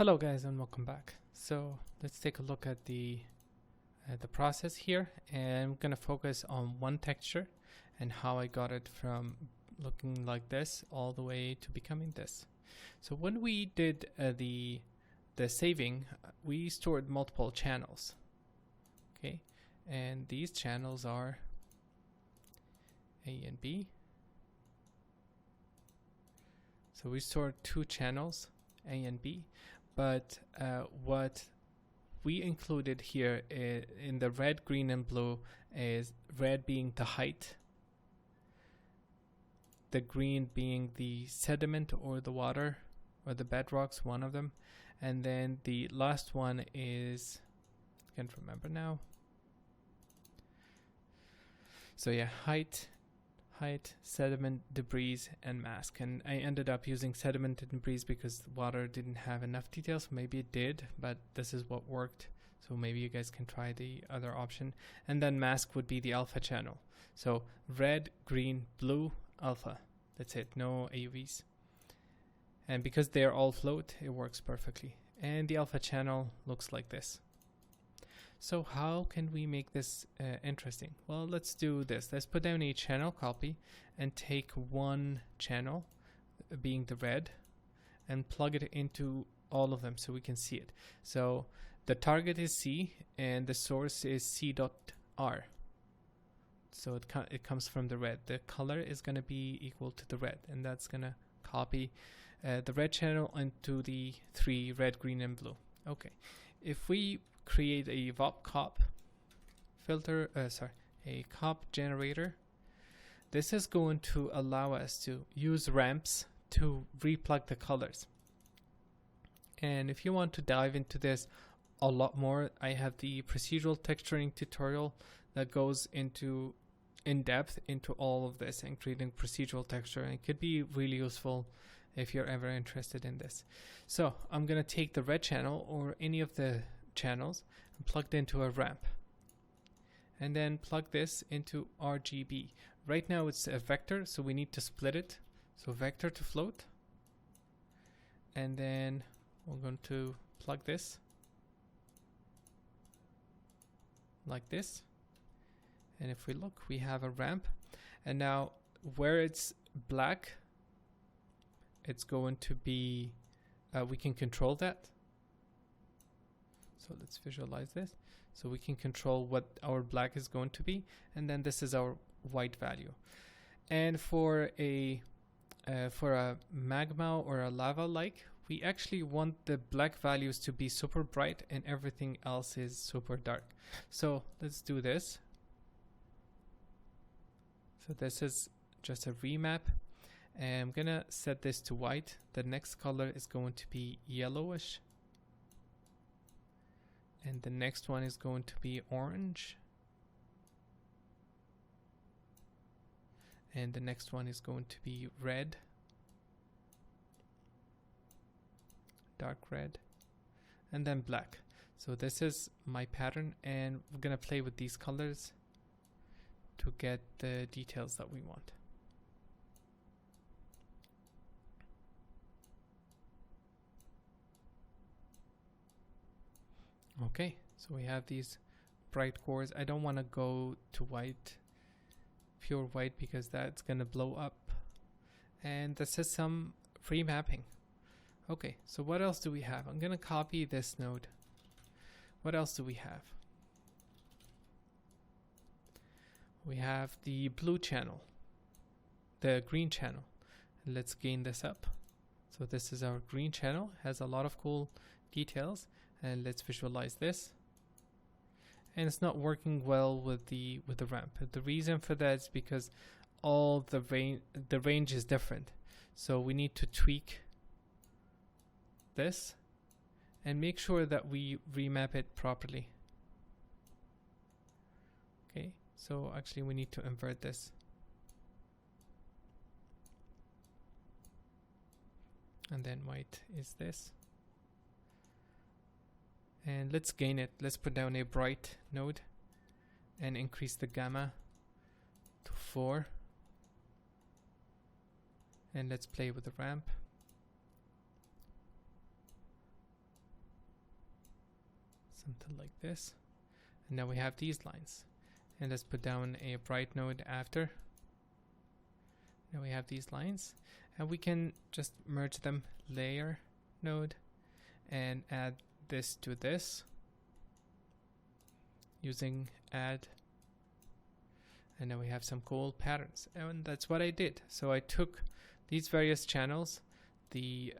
Hello guys and welcome back. So let's take a look at the process here, and I'm gonna focus on one texture and how I got it from looking like this all the way to becoming this. So when we did the saving, we stored multiple channels, okay, and these channels are A and B. So we stored two channels, A and B. But what we included here in the red, green, and blue is red being the height, the green being the sediment or the water or the bedrocks, one of them, and then the last one is, I can't remember now. So yeah, height, sediment, debris, and mask. And I ended up using sediment and debris because the water didn't have enough details. Maybe it did, but this is what worked. So maybe you guys can try the other option. And then mask would be the alpha channel. So red, green, blue, alpha. That's it, no AUVs. And because they're all float, it works perfectly. And the alpha channel looks like this. So how can we make this interesting? Well, let's do this. Let's put down a channel copy and take one channel, being the red, and plug it into all of them so we can see it. So the target is C and the source is C.R. So it comes from the red. The color is going to be equal to the red, and that's going to copy the red channel into the three red, green, and blue. Okay, if we create a cop filter, a cop generator, this is going to allow us to use ramps to replug the colors. And if you want to dive into this a lot more, I have the procedural texturing tutorial that goes into in depth into all of this and creating procedural texture, and it could be really useful if you're ever interested in this. So I'm gonna take the red channel or any of the channels and plugged into a ramp, and then plug this into RGB. Right now it's a vector, so we need to split it. So vector to float, and then we're going to plug this like this, and if we look, we have a ramp. And now where it's black, it's going to be we can control that. So let's visualize this. So we can control what our black is going to be, and then this is our white value. And for a magma or a lava like, we actually want the black values to be super bright and everything else is super dark. So let's do this. So this is just a remap, and I'm gonna set this to white. The next color is going to be yellowish, and the next one is going to be orange, and the next one is going to be red, dark red, and then black. So this is my pattern, and we're gonna play with these colors to get the details that we want. Okay, so we have these bright cores. I don't want to go to white, pure white, because that's gonna blow up. And this is some remapping. Okay, so what else do we have? I'm gonna copy this node. What else do we have? We have the blue channel, the green channel. Let's gain this up. So this is our green channel, has a lot of cool details. And let's visualize this. And it's not working well with the ramp. The reason for that is because all the range is different. So we need to tweak this and make sure that we remap it properly. Okay, so actually we need to invert this. And then white is this. And let's gain it. Let's put down a bright node and increase the gamma to 4. And let's play with the ramp. something like this. And now we have these lines. And let's put down a bright node after. Now we have these lines, and we can just merge them, layer node, and add this to this using add. And now we have some cool patterns, and that's what I did. So I took these various channels, the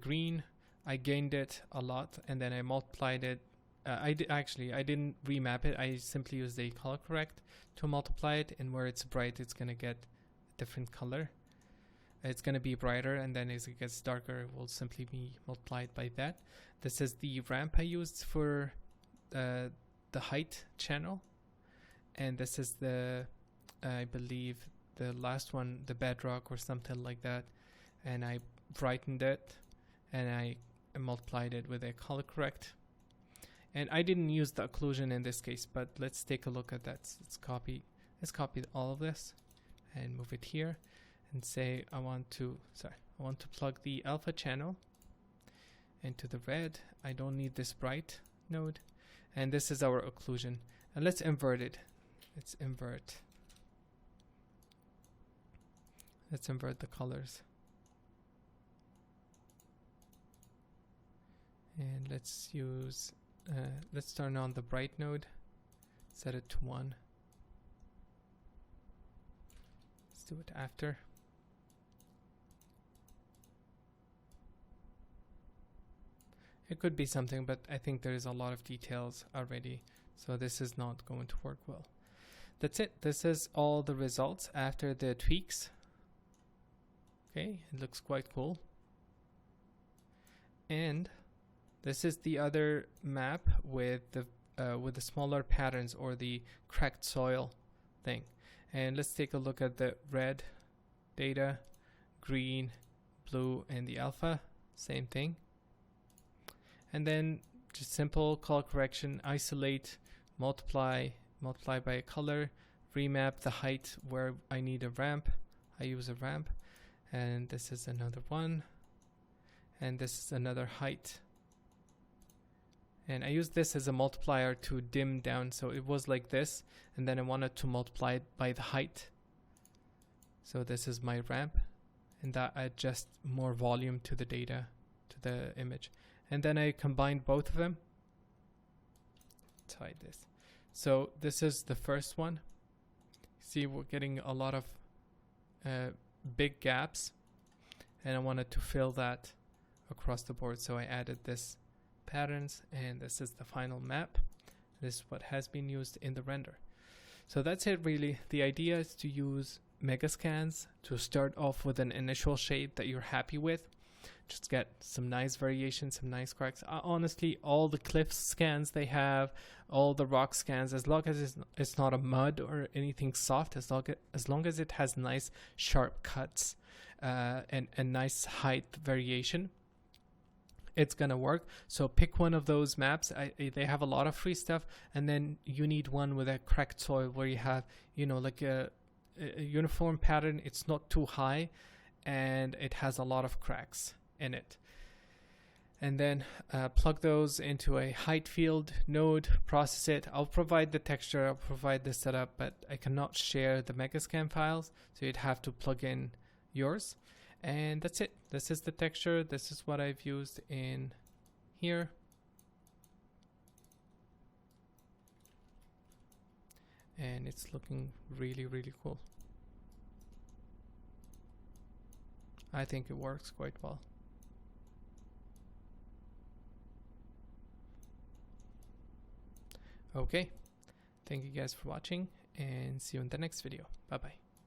green, I gained it a lot, and then I multiplied it. I didn't remap it. I simply used a color correct to multiply it, and where it's bright, it's gonna get a different color. It's gonna be brighter, and then as it gets darker, it will simply be multiplied by that. This is the ramp I used for the height channel, and this is the, I believe, the last one, the bedrock or something like that, and I brightened it, and I multiplied it with a color correct. And I didn't use the occlusion in this case, but let's take a look at that. Let's copy all of this and move it here and say I want to plug the alpha channel into the red. I don't need this bright node, and this is our occlusion. And let's invert it. Let's invert the colors. And let's use let's turn on the bright node, set it to 1. Let's do it after. It could be something, but I think there is a lot of details already, so this is not going to work well. That's it. This is all the results after the tweaks. Okay, it looks quite cool. And this is the other map with the smaller patterns, or the cracked soil thing. And let's take a look at the red data, green, blue, and the alpha. Same thing. And then just simple color correction, isolate, multiply by a color, remap the height where I need a ramp. I use a ramp, and this is another one, and this is another height. And I use this as a multiplier to dim down, so it was like this, and then I wanted to multiply it by the height. So this is my ramp, and that adjusts more volume to the data, to the image. And then I combined both of them. Let's hide this. So this is the first one. See, we're getting a lot of big gaps, and I wanted to fill that across the board, so I added this patterns, and this is the final map. This is what has been used in the render. So that's it really. The idea is to use megascans to start off with an initial shape that you're happy with. Just get some nice variations, some nice cracks. Honestly, all the cliff scans they have, all the rock scans, as long as it's not a mud or anything soft, as long as it has nice sharp cuts and nice height variation, it's gonna work. So pick one of those maps. They have a lot of free stuff, and then you need one with a cracked soil where you have, you know, like a uniform pattern. It's not too high, and it has a lot of cracks in it. And then plug those into a height field node, process it. I'll provide the texture, I'll provide the setup, but I cannot share the megascan files, so you'd have to plug in yours. And that's it. This is the texture. This is what I've used in here. And it's looking really, really cool. I think it works quite well. Okay. Thank you guys for watching, and see you in the next video. Bye bye.